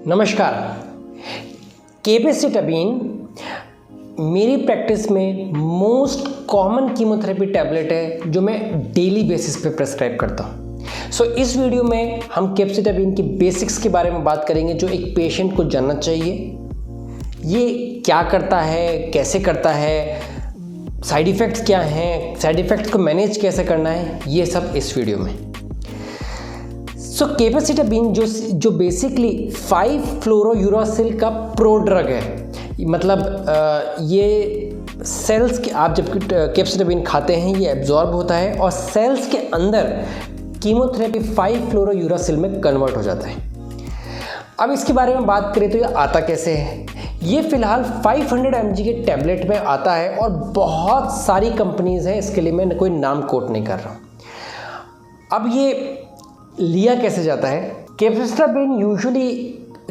नमस्कार। केपेसिटाबीन मेरी प्रैक्टिस में मोस्ट कॉमन कीमोथेरेपी टैबलेट है जो मैं डेली बेसिस पे प्रेस्क्राइब करता हूँ। सो इस वीडियो में हम केपेसिटाबीन की बेसिक्स के बारे में बात करेंगे जो एक पेशेंट को जानना चाहिए। ये क्या करता है, कैसे करता है, साइड इफ़ेक्ट्स क्या हैं, साइड इफ़ेक्ट्स को मैनेज कैसे करना है, ये सब इस वीडियो में। सो केपेसिटाबीन जो बेसिकली 5-फ्लोरोयूरासिल का प्रो ड्रग है। मतलब ये सेल्स के आप जब केपेसिटाबीन खाते हैं ये एब्जॉर्ब होता है और सेल्स के अंदर कीमोथेरेपी 5-फ्लोरोयूरासिल में कन्वर्ट हो जाता है। अब इसके बारे में बात करें तो ये आता कैसे है। ये फ़िलहाल 500 mg के टैबलेट में आता है और बहुत सारी कंपनीज़ हैं, इसके लिए मैं कोई नाम कोट नहीं कर रहा हूँ। अब ये लिया कैसे जाता है। केपेसिटाबीन यूजुअली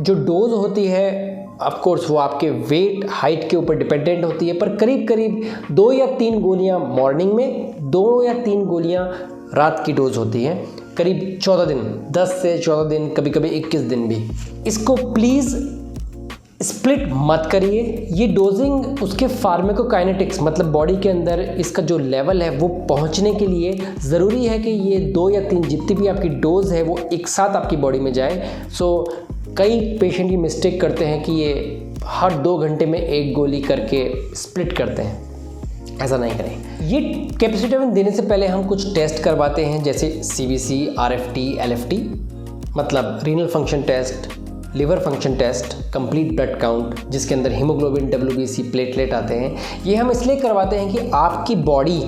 जो डोज होती है ऑफ कोर्स वो आपके वेट हाइट के ऊपर डिपेंडेंट होती है, पर करीब करीब 2 या 3 गोलियां मॉर्निंग में, 2 या 3 गोलियां रात की डोज होती हैं। करीब 14 दिन, 10 से 14 दिन, कभी कभी 21 दिन भी। इसको प्लीज़ स्प्लिट मत करिए। ये डोजिंग उसके फार्माकोकाइनेटिक्स मतलब बॉडी के अंदर इसका जो लेवल है वो पहुंचने के लिए ज़रूरी है कि ये 2 या 3 जितनी भी आपकी डोज है वो एक साथ आपकी बॉडी में जाए। सो कई पेशेंट ये मिस्टेक करते हैं कि ये हर 2 घंटे में 1 गोली करके स्प्लिट करते हैं। ऐसा नहीं करें। ये केपेसिटाबीन देने से पहले हम कुछ टेस्ट करवाते हैं जैसे CBC, RFT, LFT मतलब renal function test, liver function test, complete blood count जिसके अंदर हीमोग्लोबिन, WBC, प्लेटलेट आते हैं। ये हम इसलिए करवाते हैं कि आपकी बॉडी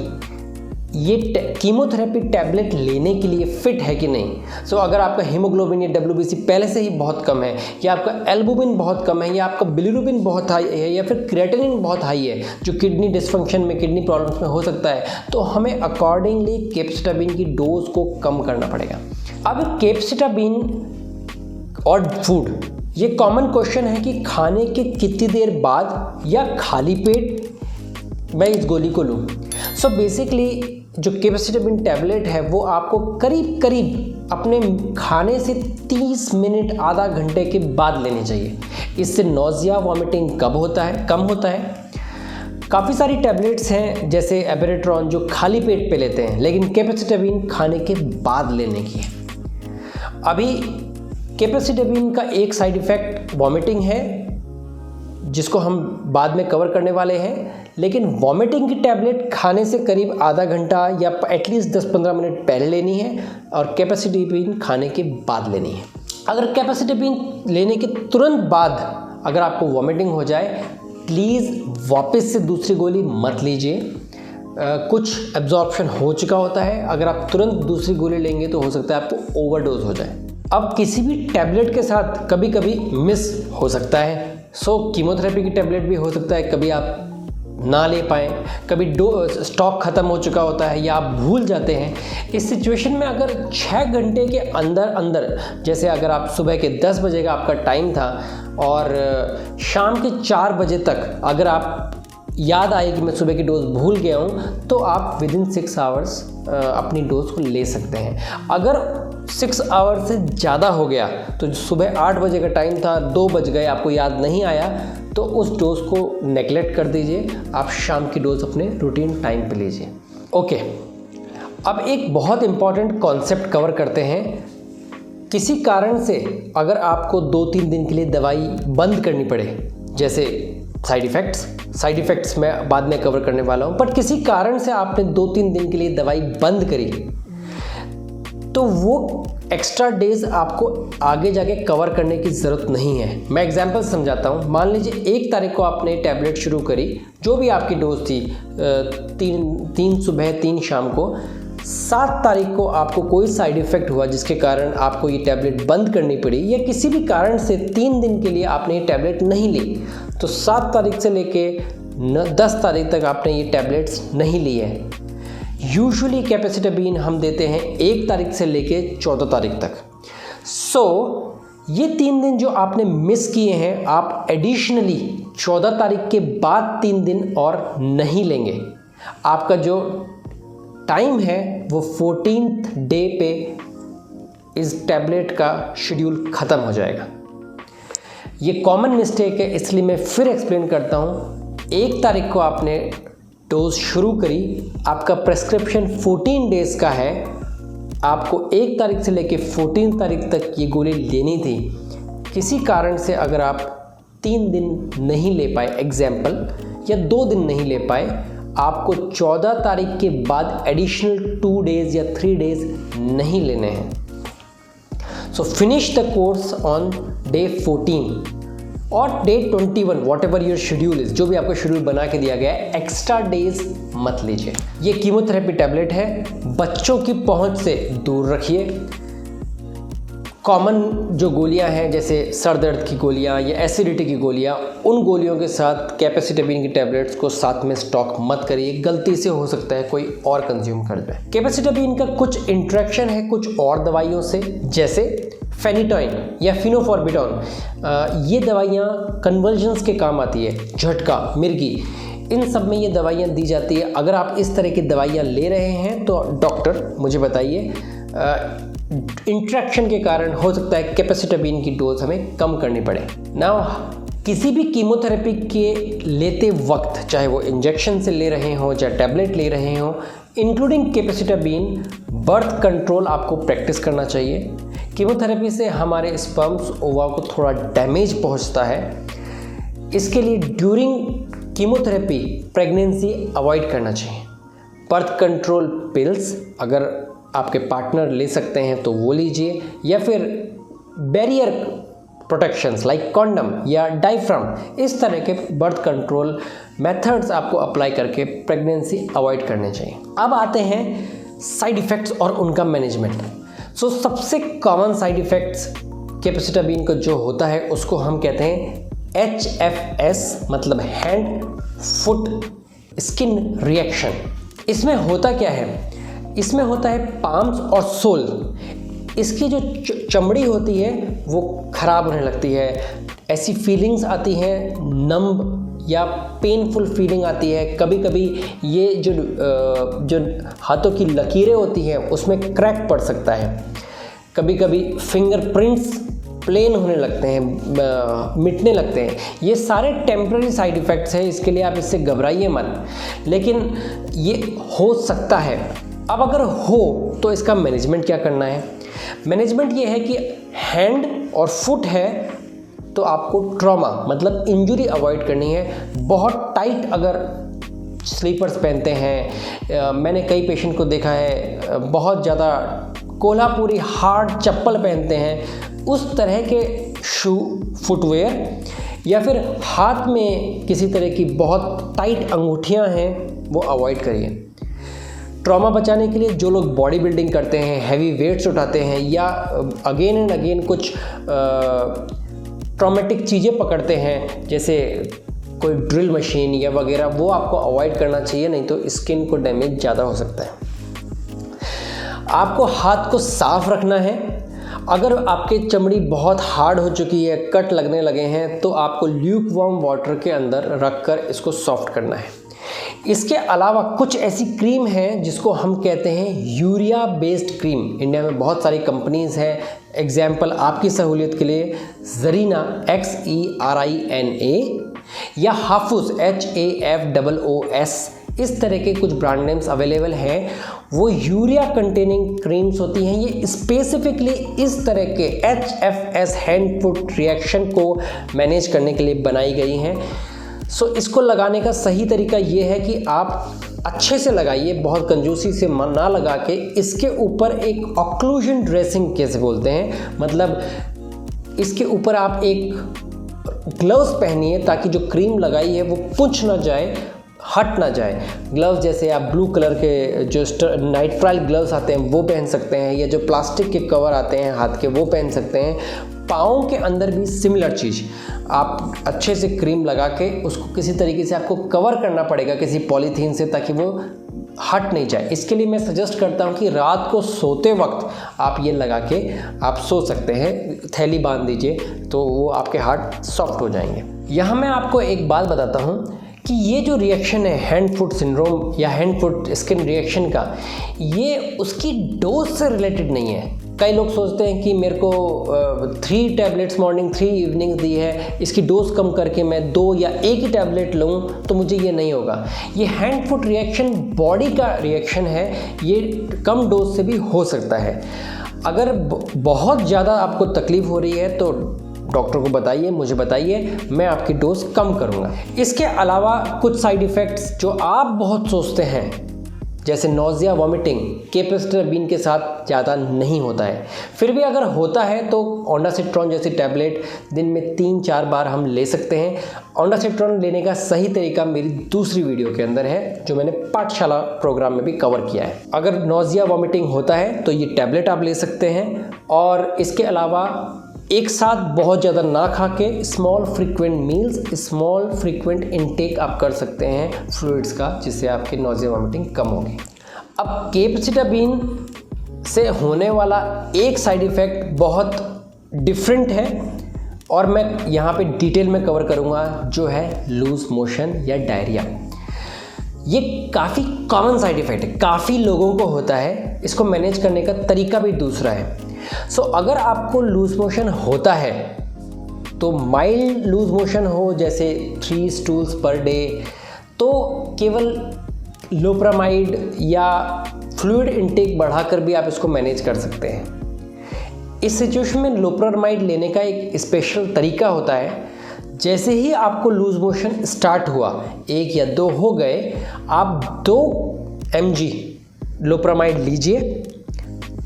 ये कीमोथेरेपी टैबलेट लेने के लिए फिट है कि नहीं। सो अगर आपका हीमोग्लोबिन या WBC पहले से ही बहुत कम है, या आपका एल्बुमिन बहुत कम है, या आपका बिलिरुबिन बहुत हाई है, या फिर क्रिएटिनिन बहुत हाई है जो किडनी डिसफंक्शन में, किडनी प्रॉब्लम्स में हो सकता है, तो हमें अकॉर्डिंगली केपेसिटाबीन की डोज को कम करना पड़ेगा। अब केपेसिटाबीन और फूड, ये कॉमन क्वेश्चन है कि खाने के कितनी देर बाद या खाली पेट मैं इस गोली को लूँ। सो बेसिकली जो केपेसिटाबीन टैबलेट है वो आपको करीब करीब अपने खाने से 30 मिनट, आधा घंटे के बाद लेनी चाहिए। इससे नौजिया, वॉमिटिंग कम होता है। काफ़ी सारी टैबलेट्स हैं जैसे एबेरेट्रॉन जो खाली पेट पे लेते हैं, लेकिन केपेसिटाबीन खाने के बाद लेने की है। अभी केपेसिटाबीन का एक साइड इफ़ेक्ट वॉमिटिंग है जिसको हम बाद में कवर करने वाले हैं, लेकिन वॉमिटिंग की टैबलेट खाने से करीब आधा घंटा या एटलीस्ट 10-15 मिनट पहले लेनी है और केपेसिटाबीन खाने के बाद लेनी है। अगर केपेसिटाबीन लेने के तुरंत बाद अगर आपको वॉमिटिंग हो जाए, प्लीज़ वापस से दूसरी गोली मत लीजिए। कुछ एब्जॉर्प्शन हो चुका होता है। अगर आप तुरंत दूसरी गोली लेंगे तो हो सकता है आपको ओवरडोज हो जाए। अब किसी भी टैबलेट के साथ कभी कभी मिस हो सकता है। सो कीमोथेरेपी की टैबलेट भी हो सकता है कभी आप ना ले पाएँ, कभी स्टॉक ख़त्म हो चुका होता है या आप भूल जाते हैं। इस सिचुएशन में अगर 6 घंटे के अंदर जैसे अगर आप सुबह के 10 बजे का आपका टाइम था और शाम के 4 बजे तक अगर आप याद आए कि मैं सुबह की डोज भूल गया हूँ, तो आप विदिन 6 आवर्स अपनी डोज को ले सकते हैं। अगर 6 आवर से ज़्यादा हो गया तो सुबह 8 बजे का टाइम था, 2 बज गए, आपको याद नहीं आया, तो उस डोज को नेगलेक्ट कर दीजिए। आप शाम की डोज अपने रूटीन टाइम पे लीजिए। ओके, अब एक बहुत इम्पॉर्टेंट कॉन्सेप्ट कवर करते हैं। किसी कारण से अगर आपको 2-3 दिन के लिए दवाई बंद करनी पड़े, जैसे साइड इफ़ेक्ट्स मैं बाद में कवर करने वाला हूँ, पर किसी कारण से आपने 2-3 दिन के लिए दवाई बंद करी तो वो एक्स्ट्रा डेज आपको आगे जाके कवर करने की ज़रूरत नहीं है। मैं एग्जांपल समझाता हूँ। मान लीजिए 1 तारीख को आपने टैबलेट शुरू करी, जो भी आपकी डोज थी, 3 सुबह 3 शाम को, 7 तारीख को आपको कोई साइड इफ़ेक्ट हुआ जिसके कारण आपको ये टैबलेट बंद करनी पड़ी, या किसी भी कारण से 3 दिन के लिए आपने ये टैबलेट नहीं ली, तो 7 तारीख से लेके 10 तारीख तक आपने ये टैबलेट्स नहीं ली है। यूजुअली केपेसिटाबीन हम देते हैं 1 तारीख से लेके 14 तारीख तक। सो ये 3 दिन जो आपने मिस किए हैं, आप एडिशनली 14 तारीख के बाद 3 दिन और नहीं लेंगे। आपका जो टाइम है वो 14th डे पे इस टैबलेट का शेड्यूल ख़त्म हो जाएगा। ये कॉमन मिस्टेक है, इसलिए मैं फिर एक्सप्लेन करता हूँ। 1 तारीख को आपने डोज शुरू करी, आपका प्रेस्क्रिप्शन 14 डेज का है, आपको 1 तारीख से लेकर 14 तारीख तक ये गोली लेनी थी। किसी कारण से अगर आप 3 दिन नहीं ले पाए एग्जाम्पल, या 2 दिन नहीं ले पाए, आपको 14 तारीख के बाद एडिशनल 2 डेज या 3 डेज नहीं लेने हैं। सो finish the course on day 14 और day 21, what ever your schedule is, जो भी आपको शेड्यूल बना के दिया गया है, एक्स्ट्रा डेज मत लीजिए। ये कीमोथेरेपी टैबलेट है, बच्चों की पहुंच से दूर रखिए। कॉमन जो गोलियां हैं जैसे सर दर्द की गोलियां या एसिडिटी की गोलियां, उन गोलियों के साथ कैपेसिटाबिन की टैबलेट्स को साथ में स्टॉक मत करिए, गलती से हो सकता है कोई और कंज्यूम कर जाए। कैपेसिटाबिन का कुछ इंट्रैक्शन है कुछ और दवाइयों से, जैसे फेनिटोइन या फिनोफॉर्बिटॉन। ये दवाइयाँ कन्वर्जन्स के काम आती है, झटका, मिर्गी, इन सब में ये दवाइयाँ दी जाती है। अगर आप इस तरह की दवाइयाँ ले रहे हैं तो डॉक्टर मुझे बताइए, इंट्रैक्शन के कारण हो सकता है कैपेसिटाबिन की डोज हमें कम करनी पड़े। नाउ किसी भी कीमोथेरेपी के लेते वक्त, चाहे वो इंजेक्शन से ले रहे हों या टैबलेट ले रहे हों, इंक्लूडिंग कैपेसिटाबिन, बर्थ कंट्रोल आपको प्रैक्टिस करना चाहिए। कीमोथेरेपी से हमारे स्पर्म्स ओवा को थोड़ा डैमेज पहुंचता है, इसके लिए ड्यूरिंग कीमोथेरेपी प्रेगनेंसी अवॉइड करना चाहिए। बर्थ कंट्रोल पिल्स अगर आपके पार्टनर ले सकते हैं तो वो लीजिए, या फिर बैरियर प्रोटेक्शंस लाइक कॉन्डम या डायफ्राम, इस तरह के बर्थ कंट्रोल मेथड्स आपको अप्लाई करके प्रेगनेंसी अवॉइड करने चाहिए। अब आते हैं साइड इफ़ेक्ट्स और उनका मैनेजमेंट। सो सबसे कॉमन साइड इफ़ेक्ट्स कैपेसिटाबिन का जो होता है उसको हम कहते हैं HFS, मतलब हैंड फुट स्किन रिएक्शन। इसमें होता क्या है, इसमें होता है पाम्स और सोल, इसकी जो चमड़ी होती है वो ख़राब होने लगती है, ऐसी फीलिंग्स आती हैं, नम्ब या पेनफुल फीलिंग आती है। कभी कभी ये जो हाथों की लकीरें होती हैं उसमें क्रैक पड़ सकता है। कभी कभी फिंगरप्रिंट्स प्लेन होने लगते हैं, मिटने लगते हैं। ये सारे टेम्पररी साइड इफ़ेक्ट्स हैं, इसके लिए आप इससे घबराइए मत, लेकिन ये हो सकता है। अब अगर हो तो इसका मैनेजमेंट क्या करना है। मैनेजमेंट ये है कि हैंड और फुट है तो आपको ट्रॉमा मतलब इंजरी अवॉइड करनी है। बहुत टाइट अगर स्लीपर्स पहनते हैं, मैंने कई पेशेंट को देखा है बहुत ज़्यादा कोल्हापुरी हार्ड चप्पल पहनते हैं, उस तरह के शू फुटवेयर, या फिर हाथ में किसी तरह की बहुत टाइट अंगूठियां हैं वो अवॉइड करिए। ट्रॉमा बचाने के लिए जो लोग बॉडी बिल्डिंग करते हैं, हैवी वेट्स उठाते हैं, या अगेन एंड अगेन कुछ ट्रॉमेटिक चीज़ें पकड़ते हैं जैसे कोई ड्रिल मशीन या वगैरह, वो आपको अवॉइड करना चाहिए, नहीं तो स्किन को डैमेज ज़्यादा हो सकता है। आपको हाथ को साफ रखना है। अगर आपकी चमड़ी बहुत हार्ड हो चुकी है, कट लगने लगे हैं, तो आपको ल्यूक वार्म वाटर के अंदर रखकर इसको सॉफ्ट करना है। इसके अलावा कुछ ऐसी क्रीम है जिसको हम कहते हैं यूरिया बेस्ड क्रीम। इंडिया में बहुत सारी कंपनीज़ हैं, एग्जाम्पल आपकी सहूलियत के लिए ज़रीना XERINA या हाफूस HAFOOS, इस तरह के कुछ ब्रांड नेम्स अवेलेबल हैं। वो यूरिया कंटेनिंग क्रीम्स होती हैं। ये स्पेसिफिकली इस तरह के HFS हैंड फुट रिएक्शन को मैनेज करने के लिए बनाई गई हैं। सो इसको लगाने का सही तरीका ये है कि आप अच्छे से लगाइए, बहुत कंजूसी से ना लगा के। इसके ऊपर एक ऑक्लूजन ड्रेसिंग कैसे बोलते हैं, मतलब इसके ऊपर आप एक ग्लव्स पहनिए ताकि जो क्रीम लगाई है वो पुंछ ना जाए, हट ना जाए। ग्लव्स जैसे आप ब्लू कलर के जो नाइट्राइल ग्लव्स आते हैं वो पहन सकते हैं, या जो प्लास्टिक के कवर आते हैं हाथ के वो पहन सकते हैं। पाँव के अंदर भी सिमिलर चीज़, आप अच्छे से क्रीम लगा के उसको किसी तरीके से आपको कवर करना पड़ेगा किसी पॉलीथीन से, ताकि वो हट नहीं जाए। इसके लिए मैं सजेस्ट करता हूँ कि रात को सोते वक्त आप ये लगा के आप सो सकते हैं, थैली बांध दीजिए तो वो आपके हाथ सॉफ्ट हो जाएंगे। यहाँ मैं आपको एक बात बताता हूँ कि ये जो रिएक्शन है हैंड फुट सिंड्रोम या हैंड फुट स्किन रिएक्शन का, ये उसकी डोज से रिलेटेड नहीं है। कई लोग सोचते हैं कि मेरे को 3 टैबलेट्स मॉर्निंग 3 इवनिंग दी है, इसकी डोज कम करके मैं 2 या 1 ही टैबलेट लूँ तो मुझे ये नहीं होगा। ये हैंड फुट रिएक्शन बॉडी का रिएक्शन है, ये कम डोज से भी हो सकता है। अगर बहुत ज़्यादा आपको तकलीफ़ हो रही है तो डॉक्टर को बताइए, मुझे बताइए, मैं आपकी डोज कम करूँगा। इसके अलावा कुछ साइड इफ़ेक्ट्स जो आप बहुत सोचते हैं, जैसे नोज़िया, वॉमिटिंग, कैपेसिटाबीन के साथ ज़्यादा नहीं होता है। फिर भी अगर होता है तो ओंडासिट्रॉन जैसी टैबलेट दिन में 3-4 बार हम ले सकते हैं। ओंडासिट्रॉन लेने का सही तरीका मेरी दूसरी वीडियो के अंदर है, जो मैंने पाठशाला प्रोग्राम में भी कवर किया है। अगर नोज़िया, वॉमिटिंग होता है तो ये टैबलेट आप ले सकते हैं। और इसके अलावा एक साथ बहुत ज़्यादा ना खा के small frequent meals, small frequent intake आप कर सकते हैं फ्लूइड्स का, जिससे आपकी नोज़िया, वॉमिटिंग कम होगी। अब कैपेसिटाबीन से होने वाला एक साइड इफ़ेक्ट बहुत डिफरेंट है और मैं यहाँ पे डिटेल में कवर करूँगा, जो है लूज मोशन या डायरिया। ये काफ़ी कॉमन साइड इफ़ेक्ट है, काफ़ी लोगों को होता है। इसको मैनेज करने का तरीका भी दूसरा है। अगर आपको लूज मोशन होता है तो माइल्ड लूज मोशन हो, जैसे 3 स्टूल्स पर डे, तो केवल लोप्रामाइड या फ्लूइड इनटेक बढ़ाकर भी आप इसको मैनेज कर सकते हैं। इस सिचुएशन में लोप्रामाइड लेने का एक स्पेशल तरीका होता है। जैसे ही आपको लूज मोशन स्टार्ट हुआ, 1 या 2 हो गए, आप 2 mg लोप्रामाइड लीजिए,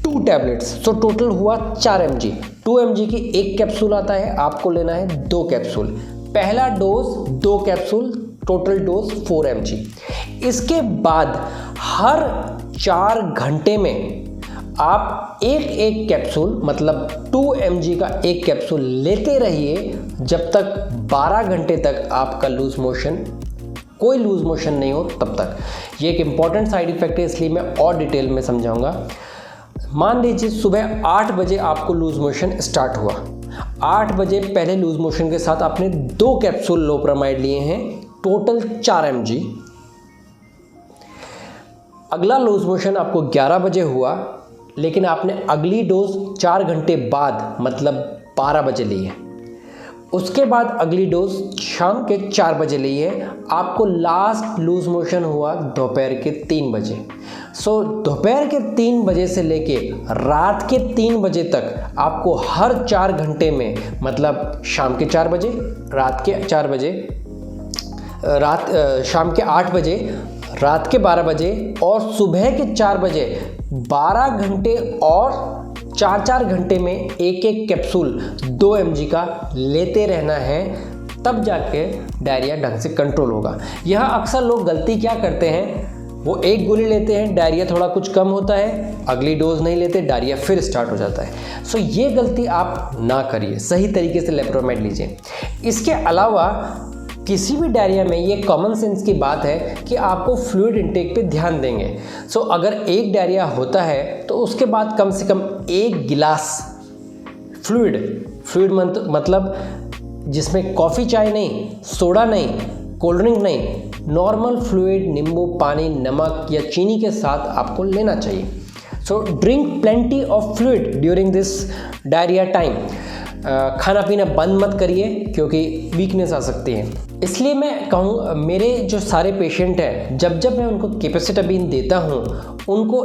2 टैबलेट्स, तो टोटल हुआ 4 mg। 2 mg की 1 कैप्सूल आता है, आपको लेना है 2 कैप्सूल। पहला dose 2 capsule, total dose 4 mg। इसके बाद हर 4 घंटे में आप एक कैप्सूल, मतलब 2 mg का 1 कैप्सूल लेते रहिए, जब तक 12 घंटे तक आपका कोई लूज मोशन नहीं हो तब तक। ये एक इम्पॉर्टेंट साइड इफेक्ट है, इसलिए मैं और डिटेल में समझाऊंगा। मान लीजिए सुबह 8 बजे आपको लूज मोशन स्टार्ट हुआ, 8 बजे पहले लूज मोशन के साथ आपने 2 कैप्सूल लोप्रामाइड लिए हैं, टोटल 4 mg। अगला लूज मोशन आपको 11 बजे हुआ, लेकिन आपने अगली डोज 4 घंटे बाद, मतलब 12 बजे ली है। उसके बाद अगली डोज शाम के 4 बजे ली है। आपको लास्ट लूज मोशन हुआ दोपहर के 3 बजे। दोपहर के 3 बजे से लेके रात के 3 बजे तक आपको हर 4 घंटे में, मतलब शाम के 4 बजे, रात के 4 बजे, शाम के 8 बजे, रात के 12 बजे और सुबह के 4 बजे, 12 घंटे और 4-4 घंटे में एक कैप्सूल 2 mg का लेते रहना है, तब जाके डायरिया ढंग से कंट्रोल होगा। यह अक्सर लोग गलती क्या करते हैं, वो एक गोली लेते हैं, डायरिया थोड़ा कुछ कम होता है, अगली डोज नहीं लेते, डायरिया फिर स्टार्ट हो जाता है। ये गलती आप ना करिए, सही तरीके से लोप्रामाइड लीजिए। इसके अलावा किसी भी डायरिया में ये कॉमन सेंस की बात है कि आपको फ्लूइड इनटेक पे ध्यान देंगे। अगर एक डायरिया होता है तो उसके बाद कम से कम 1 गिलास फ्लूइड मतलब जिसमें कॉफ़ी चाय नहीं, सोडा नहीं, कोल्ड ड्रिंक नहीं, नॉर्मल फ्लूइड, नींबू पानी, नमक या चीनी के साथ आपको लेना चाहिए। Drink plenty of fluid during this diarrhoea time. खाना पीना बंद मत करिए, क्योंकि वीकनेस आ सकती है। इसलिए मैं कहूँ, मेरे जो सारे पेशेंट हैं, जब मैं उनको कैपेसिटाबीन देता हूँ, उनको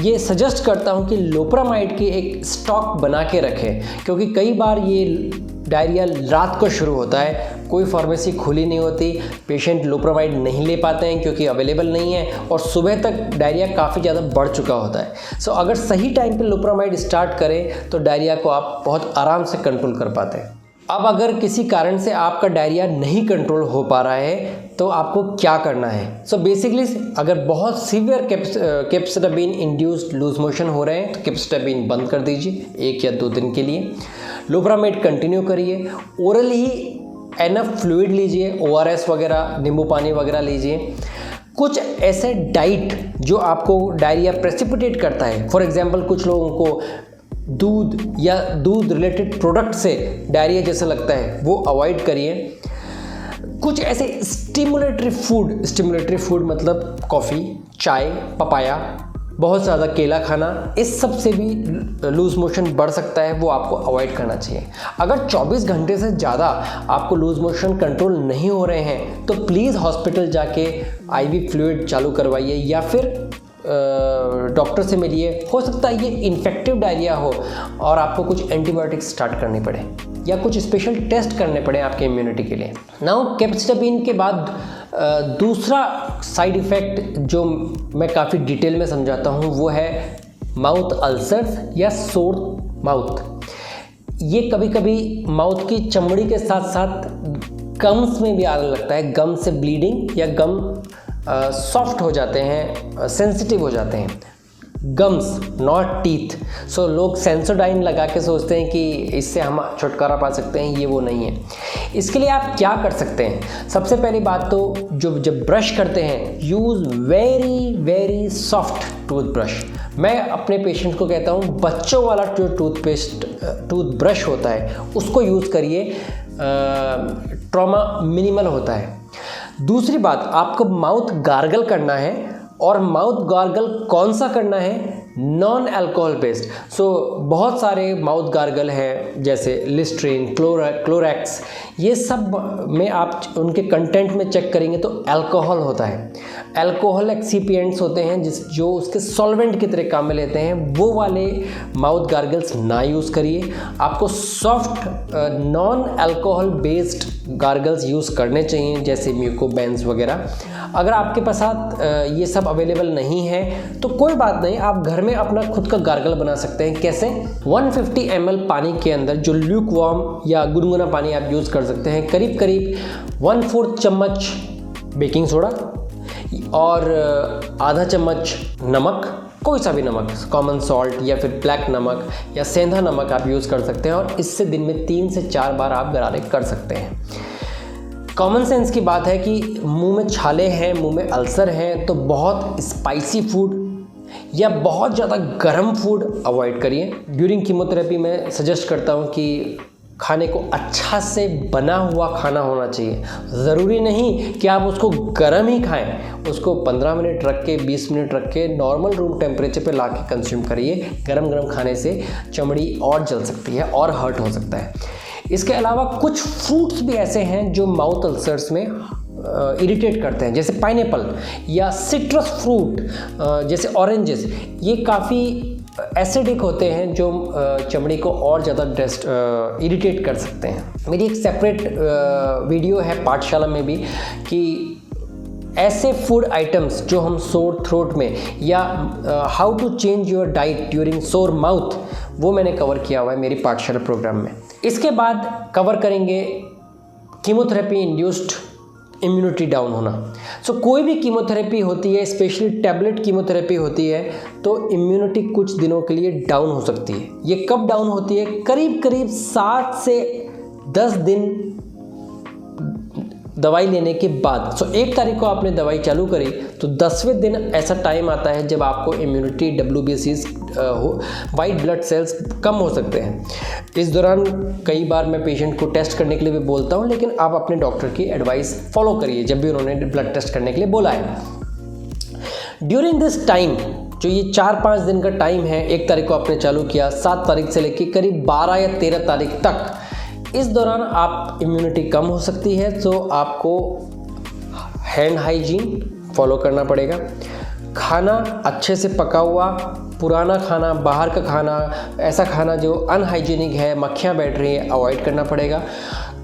ये सजेस्ट करता हूँ कि लोप्रामाइड की एक स्टॉक बना के रखें, क्योंकि कई बार ये डायरिया रात को शुरू होता है, कोई फार्मेसी खुली नहीं होती, पेशेंट लोप्रामाइड नहीं ले पाते हैं क्योंकि अवेलेबल नहीं है, और सुबह तक डायरिया काफ़ी ज़्यादा बढ़ चुका होता है। अगर सही टाइम पे लोप्रामाइड स्टार्ट करें तो डायरिया को आप बहुत आराम से कंट्रोल कर पाते हैं। अब अगर किसी कारण से आपका डायरिया नहीं कंट्रोल हो पा रहा है तो आपको क्या करना है। बेसिकली अगर बहुत सीवियर कैपेसिटाबीन इंड्यूस्ड लूज मोशन हो रहे हैं तो कैपेसिटाबीन बंद कर दीजिए 1 या 2 दिन के लिए। लोप्रामाइड कंटिन्यू करिए, ओरल ही एनफ फ्लूइड लीजिए, ORS वगैरह, नींबू पानी वगैरह लीजिए। कुछ ऐसे डाइट जो आपको डायरिया प्रेसिपिटेट करता है, फॉर एग्जांपल कुछ लोगों को दूध या दूध रिलेटेड प्रोडक्ट से डायरिया जैसा लगता है, वो अवॉइड करिए। कुछ ऐसे स्टिमुलेटरी फूड मतलब कॉफ़ी, चाय, पपाया, बहुत ज़्यादा केला खाना, इस सब से भी लूज़ मोशन बढ़ सकता है, वो आपको अवॉइड करना चाहिए। अगर 24 घंटे से ज़्यादा आपको लूज़ मोशन कंट्रोल नहीं हो रहे हैं तो प्लीज़ हॉस्पिटल जाके IV फ्लूइड चालू करवाइए या फिर डॉक्टर से मिलिए। हो सकता है ये इन्फेक्टिव डायरिया हो और आपको कुछ एंटीबायोटिक्स स्टार्ट करनी पड़े या कुछ स्पेशल टेस्ट करने पड़े आपके इम्यूनिटी के लिए। नाउ कैप्सिटापिन के बाद दूसरा साइड इफ़ेक्ट जो मैं काफ़ी डिटेल में समझाता हूँ वो है माउथ अल्सर्स या सोर माउथ। ये कभी कभी माउथ की चमड़ी के साथ साथ गम्स में भी आने लगता है। गम से ब्लीडिंग या गम सॉफ्ट हो जाते हैं, सेंसिटिव हो जाते हैं। Gums not teeth. सो लोग सेंसोडाइन लगा के सोचते हैं कि इससे हम छुटकारा पा सकते हैं, ये वो नहीं है। इसके लिए आप क्या कर सकते हैं? सबसे पहली बात तो जब ब्रश करते हैं, use very very soft toothbrush. मैं अपने पेशेंट को कहता हूँ बच्चों वाला जो टूथब्रश होता है उसको यूज़ करिए, ट्रॉमा मिनिमल होता है। दूसरी बात, आपको माउथ गार्गल करना है और माउथ गार्गल कौन सा करना है? Non alcohol based. सो बहुत सारे माउथ गार्गल हैं जैसे लिस्ट्रीन, क्लोरैक्स, ये सब में आप उनके कंटेंट में चेक करेंगे तो अल्कोहल होता है। अल्कोहल एक्सीपिएंट्स होते हैं जो उसके सॉल्वेंट की तरह काम में लेते हैं, वो वाले माउथ गार्गल्स ना यूज़ करिए। आपको soft non alcohol based gargles use करने चाहिए जैसे म्यूकोबेंस वगैरह। अगर आपके पास ये सब अवेलेबल नहीं है तो कोई बात नहीं, आप घर में अपना खुद का गार्गल बना सकते हैं। कैसे? 150 ml पानी के अंदर जो ल्यूक वार्म या गुनगुना पानी आप यूज़ कर सकते हैं, करीब करीब 1/4 चम्मच बेकिंग सोडा और आधा चम्मच नमक, कोई सा भी नमक, कॉमन सॉल्ट या फिर ब्लैक नमक या सेंधा नमक आप यूज़ कर सकते हैं और इससे दिन में 3 से 4 बार आप गरारे कर सकते हैं। कॉमन सेंस की बात है कि मुंह में छाले हैं, मुंह में अल्सर हैं, तो बहुत स्पाइसी फूड या बहुत ज़्यादा गर्म फूड अवॉइड करिए। ड्यूरिंग कीमोथेरेपी मैं सजेस्ट करता हूँ कि खाने को अच्छा से बना हुआ खाना होना चाहिए। ज़रूरी नहीं कि आप उसको गर्म ही खाएं, उसको 15 मिनट रख के 20 मिनट रख के नॉर्मल रूम टेम्परेचर पे ला के कंज्यूम करिए। गरम खाने से चमड़ी और जल सकती है और हर्ट हो सकता है। इसके अलावा कुछ फ्रूट्स भी ऐसे हैं जो माउथ अल्सर्स में इरिटेट करते हैं, जैसे पाइनएप्पल या सिट्रस फ्रूट जैसे ऑरेंजेस। ये काफ़ी एसिडिक होते हैं जो चमड़ी को और ज़्यादा इरिटेट कर सकते हैं। मेरी एक सेपरेट वीडियो है पाठशाला में भी कि ऐसे फूड आइटम्स जो हम सोर थ्रोट में या how to change your diet during sore mouth, वो मैंने कवर किया हुआ है मेरी पाठशाला प्रोग्राम में। इसके बाद कवर करेंगे कीमोथेरेपी इंड्यूस्ड इम्यूनिटी डाउन होना। सो कोई भी कीमोथेरेपी होती है, स्पेशली टैबलेट कीमोथेरेपी होती है, तो इम्यूनिटी कुछ दिनों के लिए डाउन हो सकती है। ये कब डाउन होती है? करीब करीब 7 से 10 दिन दवाई लेने के बाद। सो 1 तारीख को आपने दवाई चालू करी तो 10वें दिन ऐसा टाइम आता है जब आपको immunity WBCs white blood cells कम हो सकते हैं। इस दौरान कई बार मैं पेशेंट को टेस्ट करने के लिए भी बोलता हूं, लेकिन आप अपने डॉक्टर की एडवाइस फॉलो करिए जब भी उन्होंने ब्लड टेस्ट करने के लिए बोला है। ड्यूरिंग दिस टाइम, जो ये 4-5 दिन का टाइम है, 1 तारीख को आपने चालू किया, 7 तारीख से लेकर करीब 12 या 13 तारीख तक, इस दौरान आप इम्यूनिटी कम हो सकती है, तो आपको हैंड हाइजीन फॉलो करना पड़ेगा। खाना अच्छे से पका हुआ, पुराना खाना, बाहर का खाना, ऐसा खाना जो अनहाइजीनिक है, मक्खियाँ बैठ रही हैं, अवॉइड करना पड़ेगा।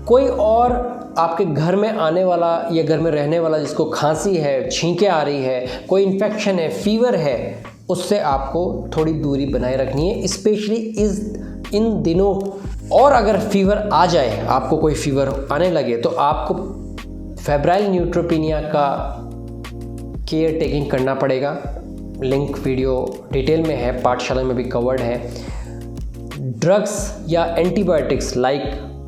कोई और आपके घर में आने वाला या घर में रहने वाला जिसको खांसी है, छींकें आ रही है, कोई इन्फेक्शन है, फीवर है, उससे आपको थोड़ी दूरी बनाए रखनी है, स्पेशली इन दिनों। और अगर फीवर आ जाए, आपको कोई फीवर आने लगे, तो आपको फेब्राइल न्यूट्रोपिनिया का केयर टेकिंग करना पड़ेगा। लिंक वीडियो डिटेल में है, पाठशाला में भी कवर्ड है। ड्रग्स या एंटीबायोटिक्स लाइक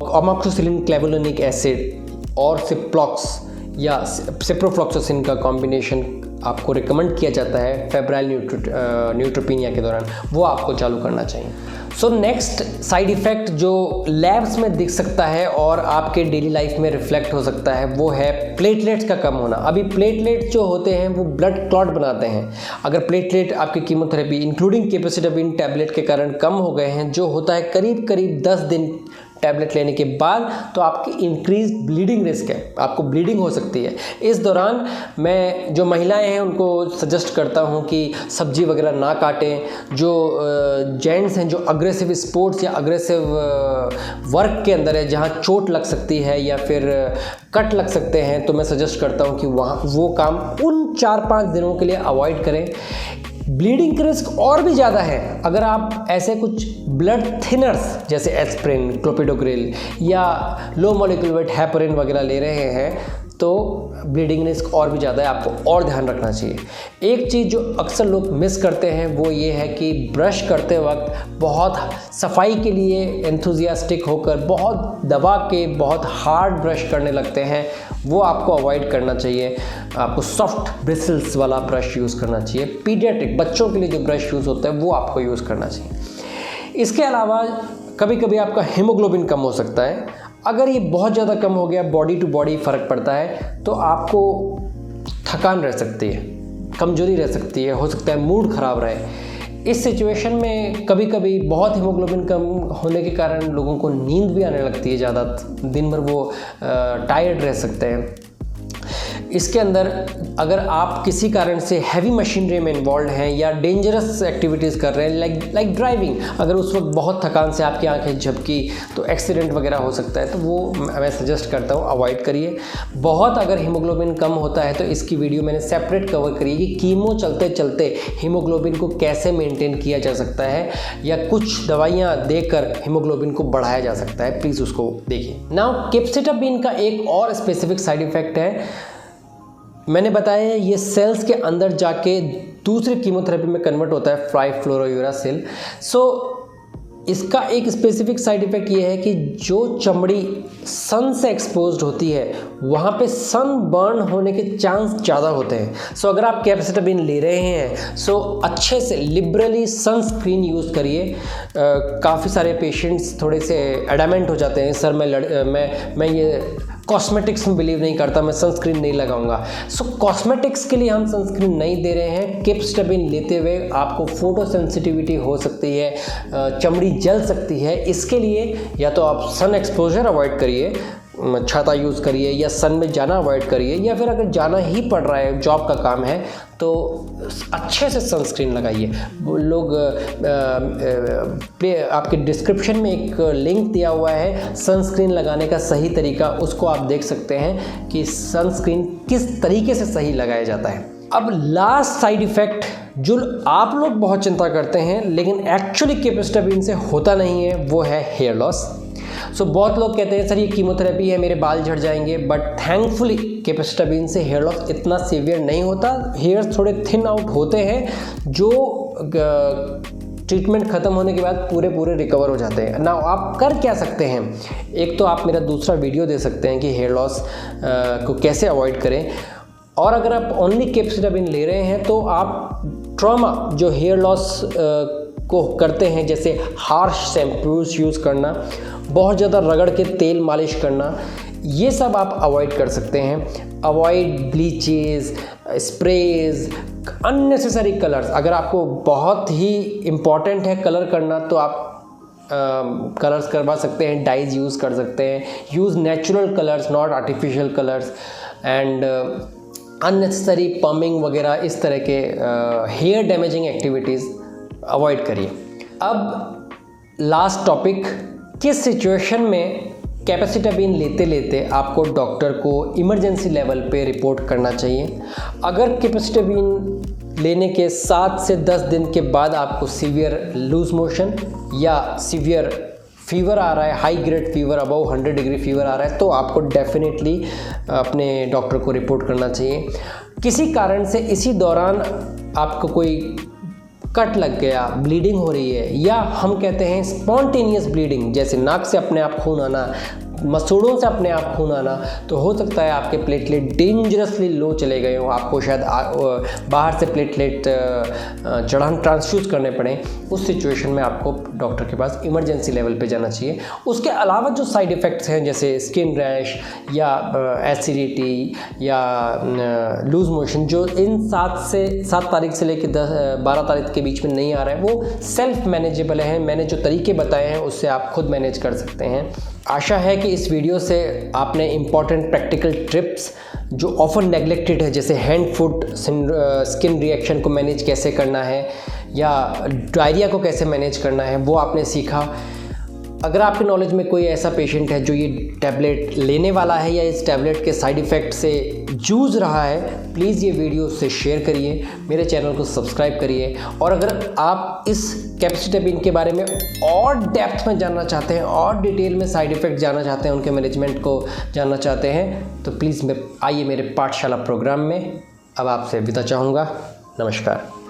अमोक्सिसिलिन क्लेवुलोनिक एसिड और सिप्रोफ्लॉक्सासिन का कॉम्बिनेशन आपको रिकमेंड किया जाता है फेब्राइल न्यूट्रोपीनिया के दौरान, वो आपको चालू करना चाहिए। सो नेक्स्ट साइड इफ़ेक्ट जो लैब्स में दिख सकता है और आपके डेली लाइफ में रिफ्लेक्ट हो सकता है वो है प्लेटलेट्स का कम होना। अभी प्लेटलेट्स जो होते हैं वो ब्लड क्लॉट बनाते हैं। अगर प्लेटलेट आपकी कीमोथेरेपी इंक्लूडिंग कैपेसिटाबिन टैबलेट के कारण कम हो गए हैं, जो होता है करीब करीब 10 दिन टैबलेट लेने के बाद, तो आपकी इंक्रीज ब्लीडिंग रिस्क है, आपको ब्लीडिंग हो सकती है। इस दौरान मैं जो महिलाएं हैं उनको सजेस्ट करता हूं कि सब्जी वगैरह ना काटें। जो जेंट्स हैं जो अग्रेसिव स्पोर्ट्स या अग्रेसिव वर्क के अंदर है जहां चोट लग सकती है या फिर कट लग सकते हैं, तो मैं सजेस्ट करता हूं कि वहाँ वो काम उन 4-5 दिनों के लिए अवॉइड करें। ब्लीडिंग का रिस्क और भी ज़्यादा है अगर आप ऐसे कुछ ब्लड थिनर्स जैसे एस्प्रिन, क्लोपिडोग्रिल या लो मॉलिक्यूलर वेट हेपरिन वगैरह ले रहे हैं, तो ब्लीडिंग रिस्क और भी ज़्यादा है, आपको और ध्यान रखना चाहिए। एक चीज़ जो अक्सर लोग मिस करते हैं वो ये है कि ब्रश करते वक्त बहुत सफाई के लिए एंथुजियास्टिक होकर बहुत दबा के बहुत हार्ड ब्रश करने लगते हैं, वो आपको अवॉइड करना चाहिए। आपको सॉफ्ट ब्रिसल्स वाला ब्रश यूज़ करना चाहिए। पीडियाट्रिक बच्चों के लिए जो ब्रश यूज़ होता है वो आपको यूज़ करना चाहिए। इसके अलावा कभी कभी आपका हीमोग्लोबिन कम हो सकता है। अगर ये बहुत ज़्यादा कम हो गया, बॉडी टू बॉडी फ़र्क पड़ता है, तो आपको थकान रह सकती है, कमजोरी रह सकती है, हो सकता है मूड ख़राब रहे। इस सिचुएशन में कभी कभी बहुत हीमोग्लोबिन कम होने के कारण लोगों को नींद भी आने लगती है ज़्यादा, दिन भर वो टायर्ड रह सकते हैं। इसके अंदर अगर आप किसी कारण से हैवी मशीनरी में इन्वॉल्व हैं या डेंजरस एक्टिविटीज़ कर रहे हैं लाइक ड्राइविंग, अगर उस वक्त बहुत थकान से आपकी आंखें झपकी तो एक्सीडेंट वगैरह हो सकता है, तो वो मैं सजेस्ट करता हूँ अवॉइड करिए। बहुत अगर हीमोग्लोबिन कम होता है तो इसकी वीडियो मैंने सेपरेट कवर करी है कि कीमो चलते चलते हीमोग्लोबिन को कैसे मेनटेन किया जा सकता है या कुछ दवाइयाँ देकर हीमोग्लोबिन को बढ़ाया जा सकता है, प्लीज़ उसको देखिए। नाउ कैप्सिटाबिन का एक और स्पेसिफिक साइड इफ़ेक्ट है, मैंने बताया ये सेल्स के अंदर जाके दूसरे कीमोथेरेपी में कन्वर्ट होता है, फ्लाइफ्लोरोयूरासिल। सो इसका एक स्पेसिफिक साइड इफ़ेक्ट ये है कि जो चमड़ी सन से एक्सपोज्ड होती है वहाँ पे सन बर्न होने के चांस ज़्यादा होते हैं। सो अगर आप कैप्सिटाबिन ले रहे हैं सो अच्छे से लिबरली सनस्क्रीन यूज़ करिए। काफ़ी सारे पेशेंट्स थोड़े से एडामेंट हो जाते हैं, सर मैं ये कॉस्मेटिक्स में बिलीव नहीं करता, मैं सनस्क्रीन नहीं लगाऊंगा। सो कॉस्मेटिक्स के लिए हम सनस्क्रीन नहीं दे रहे हैं। कैप्सिटाबिन लेते हुए आपको फोटो सेंसिटिविटी हो सकती है, चमड़ी जल सकती है। इसके लिए या तो आप सन एक्सपोजर अवॉइड करिए, छाता यूज़ करिए या सन में जाना अवॉइड करिए, या फिर अगर जाना ही पड़ रहा है, जॉब का काम है, तो अच्छे से सनस्क्रीन लगाइए। लोग आपके डिस्क्रिप्शन में एक लिंक दिया हुआ है सनस्क्रीन लगाने का सही तरीका, उसको आप देख सकते हैं कि सनस्क्रीन किस तरीके से सही लगाया जाता है। अब लास्ट साइड इफ़ेक्ट जो आप लोग बहुत चिंता करते हैं लेकिन एक्चुअली कैप्सिटाबिन से होता नहीं है, वो है हेयर लॉस। सो बहुत लोग कहते हैं सर ये कीमोथेरेपी है, मेरे बाल झड़ जाएंगे, बट थैंकफुली कैप्सिटाबिन से हेयर लॉस इतना सीवियर नहीं होता। हेयर थोड़े थिन आउट होते हैं जो ट्रीटमेंट ख़त्म होने के बाद पूरे रिकवर हो जाते हैं ना। आप कर क्या सकते हैं, एक तो आप मेरा दूसरा वीडियो दे सकते हैं कि हेयर लॉस को कैसे अवॉइड करें, और अगर आप ओनली कैप्सिटाबिन ले रहे हैं तो आप ट्रॉमा जो हेयर लॉस को करते हैं, जैसे हार्श शैम्पूस यूज़ करना, बहुत ज़्यादा रगड़ के तेल मालिश करना, ये सब आप अवॉइड कर सकते हैं। Avoid bleaches, sprays, unnecessary colours. अगर आपको बहुत ही इम्पॉर्टेंट है कलर करना तो आप कलर्स करवा सकते हैं, डाइज यूज़ कर सकते हैं। Use natural colours, not artificial colours. And unnecessary pumping वगैरह इस तरह के हेयर डैमेजिंग एक्टिविटीज़ अवॉइड करिए। अब लास्ट टॉपिक, किस सिचुएशन में कैप्सिटाबिन लेते लेते आपको डॉक्टर को इमरजेंसी लेवल पे रिपोर्ट करना चाहिए। अगर कैप्सिटाबिन लेने के 7 से 10 दिन के बाद आपको सीवियर लूज मोशन या सीवियर फीवर आ रहा है, high grade fever, above 100 degree fever आ रहा है, तो आपको डेफिनेटली अपने डॉक्टर को रिपोर्ट करना चाहिए। किसी कारण से इसी दौरान आपको कोई कट लग गया, ब्लीडिंग हो रही है, या हम कहते हैं स्पॉन्टेनियस ब्लीडिंग, जैसे नाक से अपने आप खून आना, मसूड़ों से अपने आप खून आना, तो हो सकता है आपके प्लेटलेट डेंजरसली लो चले गए हों, आपको शायद बाहर से प्लेटलेट चढ़ान ट्रांसफ्यूज़ करने पड़े। उस सिचुएशन में आपको डॉक्टर के पास इमरजेंसी लेवल पे जाना चाहिए। उसके अलावा जो साइड इफ़ेक्ट्स हैं जैसे स्किन रैश या एसिडिटी या लूज़ मोशन, जो इन 7 तारीख से लेकर 12 तारीख के बीच में नहीं आ रहा है, वो सेल्फ मैनेजेबल है। मैंने जो तरीके बताए हैं उससे आप खुद मैनेज कर सकते हैं। आशा है कि इस वीडियो से आपने इम्पॉर्टेंट प्रैक्टिकल टिप्स जो ऑफन नेग्लेक्टेड है, जैसे हैंड फुट स्किन रिएक्शन को मैनेज कैसे करना है या डायरिया को कैसे मैनेज करना है, वो आपने सीखा। अगर आपके नॉलेज में कोई ऐसा पेशेंट है जो ये टैबलेट लेने वाला है या इस टैबलेट के साइड इफ़ेक्ट से जूझ रहा है, प्लीज़ ये वीडियो उससे शेयर करिए, मेरे चैनल को सब्सक्राइब करिए। और अगर आप इस कैप्सिटैबिन के बारे में और डेप्थ में जानना चाहते हैं और डिटेल में साइड इफ़ेक्ट जानना चाहते हैं, उनके मैनेजमेंट को जानना चाहते हैं, तो प्लीज़ आइए मेरे पाठशाला प्रोग्राम में। अब आपसे विदा चाहूँगा। नमस्कार।